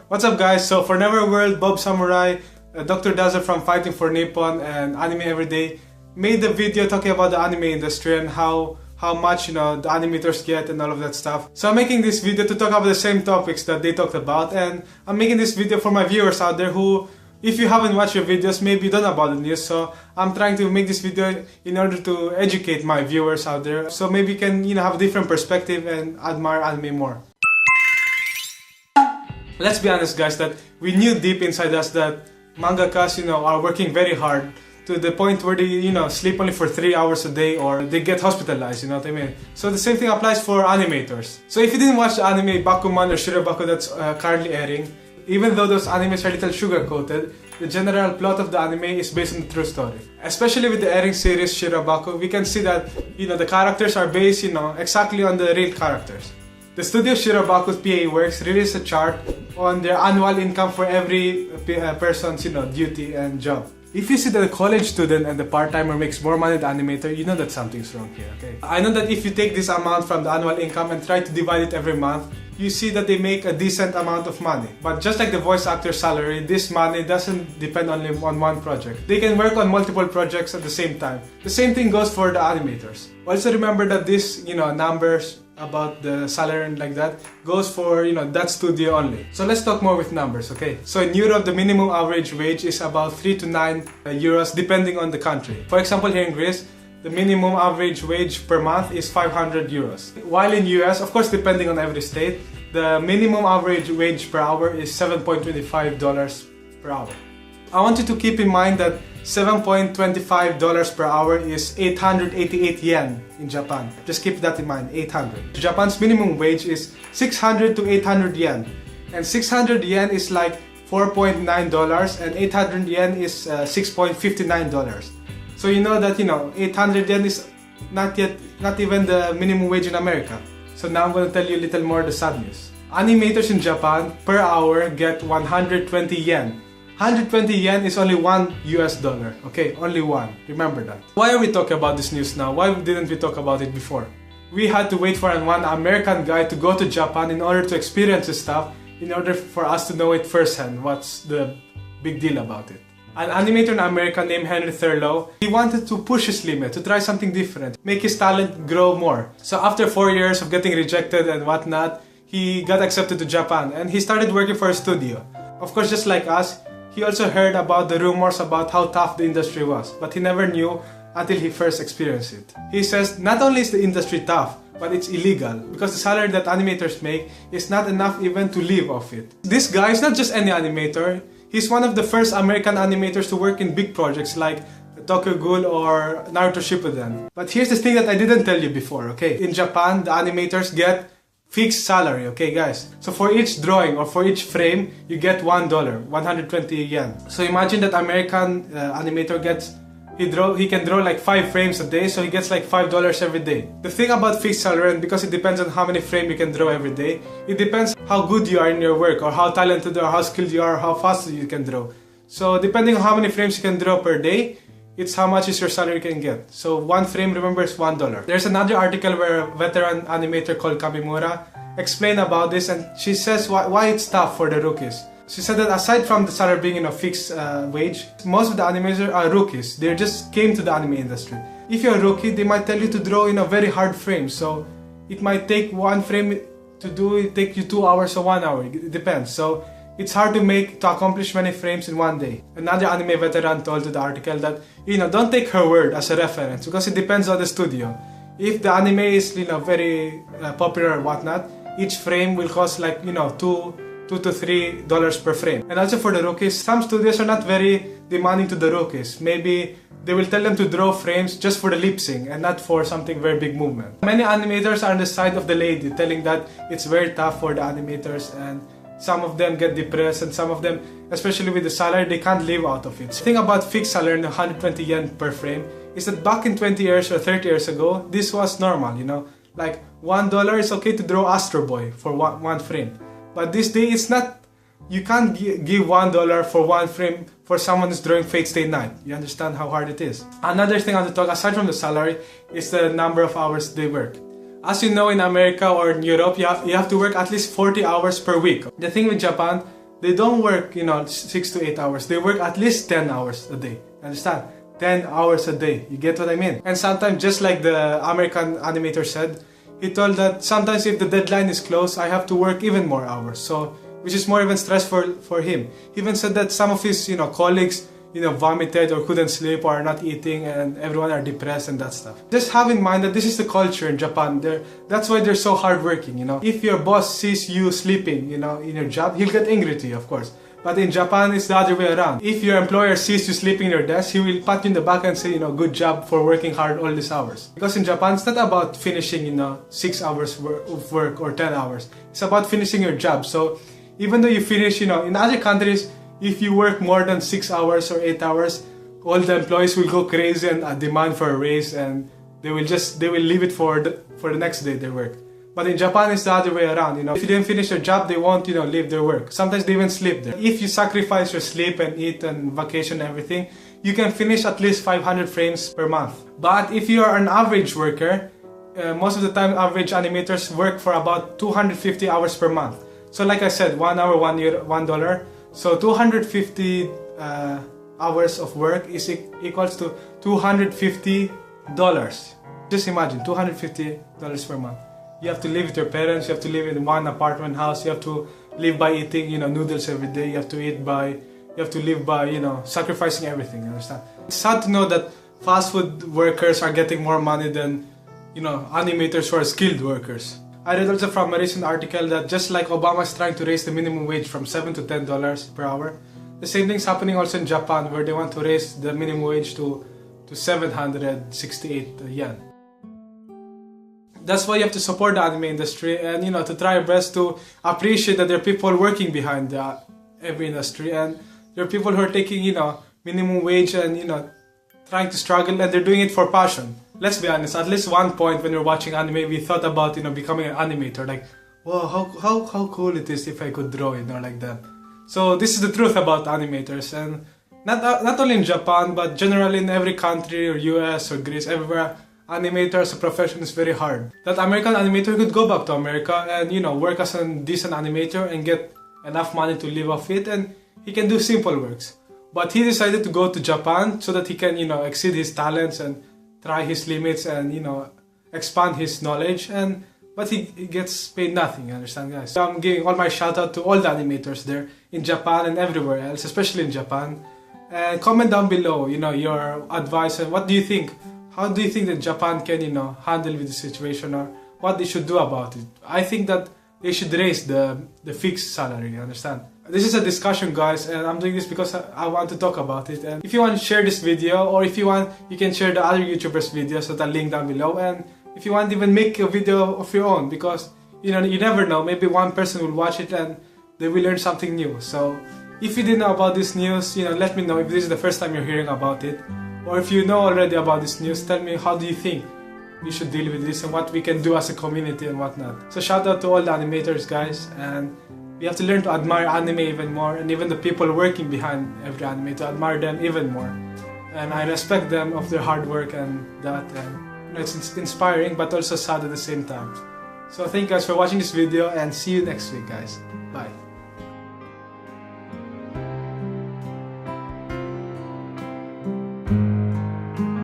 What's up guys, so for Never World, Bob Samurai, Dr. Dazzle from Fighting for Nippon and Anime Everyday made a video talking about the anime industry and how much, the animators get and all of that stuff. So I'm making this video to talk about the same topics that they talked about, and I'm making this video for my viewers out there who, if you haven't watched your videos, maybe you don't know about the news. So I'm trying to make this video in order to educate my viewers out there, so maybe you can have a different perspective and admire anime more. Let's be honest guys, that we knew deep inside us that mangakas are working very hard to the point where they sleep only for 3 hours a day, or they get hospitalized, you know what I mean? So the same thing applies for animators. So if you didn't watch the anime Bakuman or Shirabaku that's currently airing, even though those animes are a little sugar-coated, the general plot of the anime is based on the true story. Especially with the airing series Shirabaku, we can see that the characters are based exactly on the real characters. The studio Shirabaku's PA Works released a chart on their annual income for every person's duty and job. If you see that the college student and the part-timer makes more money than the animator, you know that something's wrong here, okay? I know that if you take this amount from the annual income and try to divide it every month, you see that they make a decent amount of money. But just like the voice actor's salary, this money doesn't depend only on one project. They can work on multiple projects at the same time. The same thing goes for the animators. Also remember that this, numbers about the salary and like that goes for that studio only. So let's talk more with numbers, okay? So in Europe, the minimum average wage is about 3 to 9 euros depending on the country. For example, here in Greece, the minimum average wage per month is 500 euros. While in US, of course depending on every state, the minimum average wage per hour is $7.25 per hour. I want you to keep in mind that $7.25 per hour is 888 yen in Japan. Just keep that in mind, 800. Japan's minimum wage is 600 to 800 yen. And 600 yen is like $4.9 and 800 yen is $6.59. So you know that 800 yen is not even the minimum wage in America. So now I'm going to tell you a little more the sad news. Animators in Japan per hour get 120 yen. 120 yen is only $1 US, okay? Only one. Remember that. Why are we talking about this news now? Why didn't we talk about it before? We had to wait for one American guy to go to Japan in order to experience this stuff, in order for us to know it firsthand. What's the big deal about it? An animator in America named Henry Thurlow, he wanted to push his limit, to try something different, make his talent grow more. So after 4 years of getting rejected and whatnot, he got accepted to Japan and he started working for a studio. Of course, just like us, he also heard about the rumors about how tough the industry was, but he never knew until he first experienced it. He says not only is the industry tough, but it's illegal because the salary that animators make is not enough even to live off it. This guy is not just any animator. He's one of the first American animators to work in big projects like Tokyo Ghoul or Naruto Shippuden. But here's the thing that I didn't tell you before, okay? In Japan, the animators get fixed salary, okay guys? So for each drawing or for each frame, you get $1, 120 yen. So imagine that American animator gets, he can draw like 5 frames a day, so he gets like $5 every day. The thing about fixed salary, and because it depends on how many frames you can draw every day, it depends how good you are in your work, or how talented or how skilled you are, or how fast you can draw. So depending on how many frames you can draw per day, it's how much is your salary can get. So one frame, remember, is $1. There's another article where a veteran animator called Kamimura explained about this, and she says why it's tough for the rookies. She said that aside from the salary being a fixed wage, most of the animators are rookies. They just came to the anime industry. If you're a rookie, they might tell you to draw in a very hard frame. So it might take one frame to do, it take you 2 hours or 1 hour. It depends. So it's hard to accomplish many frames in one day. Another anime veteran told to the article that, don't take her word as a reference because it depends on the studio. If the anime is, very popular or whatnot, each frame will cost like, $2 to $3 per frame. And also for the rookies, some studios are not very demanding to the rookies. Maybe they will tell them to draw frames just for the lip sync and not for something very big movement. Many animators are on the side of the lady, telling that it's very tough for the animators, and some of them get depressed, and some of them, especially with the salary, they can't live out of it. The thing about fixed salary and 120 yen per frame is that back in 20 years or 30 years ago, this was normal, Like $1 is okay to draw Astro Boy for one frame. But this day, it's not, you can't give $1 for one frame for someone who's drawing Fate Stay Night. You understand how hard it is. Another thing I want to talk, aside from the salary, is the number of hours they work. As you know, in America or in Europe, you have to work at least 40 hours per week. The thing with Japan, they don't work, 6 to 8 hours. They work at least 10 hours a day. Understand? 10 hours a day. You get what I mean? And sometimes, just like the American animator said, he told that sometimes if the deadline is close, I have to work even more hours. So, which is more even stressful for him. He even said that some of his, colleagues, vomited or couldn't sleep or are not eating, and everyone are depressed and that stuff. Just have in mind that this is the culture in Japan. That's why they're so hardworking, If your boss sees you sleeping, in your job, he'll get angry to you, of course. But in Japan, it's the other way around. If your employer sees you sleeping in your desk, he will pat you in the back and say, good job for working hard all these hours. Because in Japan, it's not about finishing, 6 hours of work or 10 hours. It's about finishing your job. So even though you finish, in other countries, if you work more than 6 hours or 8 hours, all the employees will go crazy and demand for a raise, and they will leave it for the next day their work. But in Japan, it's the other way around. If you didn't finish your job, they won't leave their work. Sometimes they even sleep there. If you sacrifice your sleep and eat and vacation and everything, you can finish at least 500 frames per month. But if you are an average worker, most of the time average animators work for about 250 hours per month. So like I said, 1 hour, $1. So 250 hours of work is equals to $250. Just imagine, $250 per month. You have to live with your parents, you have to live in one apartment house, you have to live by eating, noodles every day, you have to live by, sacrificing everything, you understand? It's sad to know that fast food workers are getting more money than, animators who are skilled workers. I read also from a recent article that just like Obama is trying to raise the minimum wage from $7 to $10 per hour, the same thing is happening also in Japan, where they want to raise the minimum wage to 768 yen. That's why you have to support the anime industry and, to try your best to appreciate that there are people working behind every industry, and there are people who are taking, minimum wage and, trying to struggle, and they're doing it for passion. Let's be honest, at least one point when you're watching anime, we thought about, becoming an animator. Like, wow, how cool it is if I could draw, like that. So this is the truth about animators, and not only in Japan, but generally in every country, or US or Greece, everywhere, animator as a profession is very hard. That American animator could go back to America and, work as a decent animator and get enough money to live off it, and he can do simple works. But he decided to go to Japan so that he can, exceed his talents and try his limits and, expand his knowledge, but he gets paid nothing, you understand, guys? So I'm giving all my shout out to all the animators there in Japan and everywhere else, especially in Japan. And comment down below, your advice and what do you think? How do you think that Japan can, handle with the situation, or what they should do about it? I think that they should raise the fixed salary, you understand? This is a discussion, guys, and I'm doing this because I want to talk about it. And if you want to share this video, or if you want, you can share the other YouTubers' videos at the link down below. And if you want, even make a video of your own, because you never know, maybe one person will watch it and they will learn something new. So if you didn't know about this news, let me know if this is the first time you're hearing about it. Or if you know already about this news, tell me how do you think we should deal with this and what we can do as a community and whatnot. So shout out to all the animators, guys, and we have to learn to admire anime even more, and even the people working behind every anime, to admire them even more. And I respect them of their hard work and that, and it's inspiring but also sad at the same time. So thank you guys for watching this video, and see you next week, guys.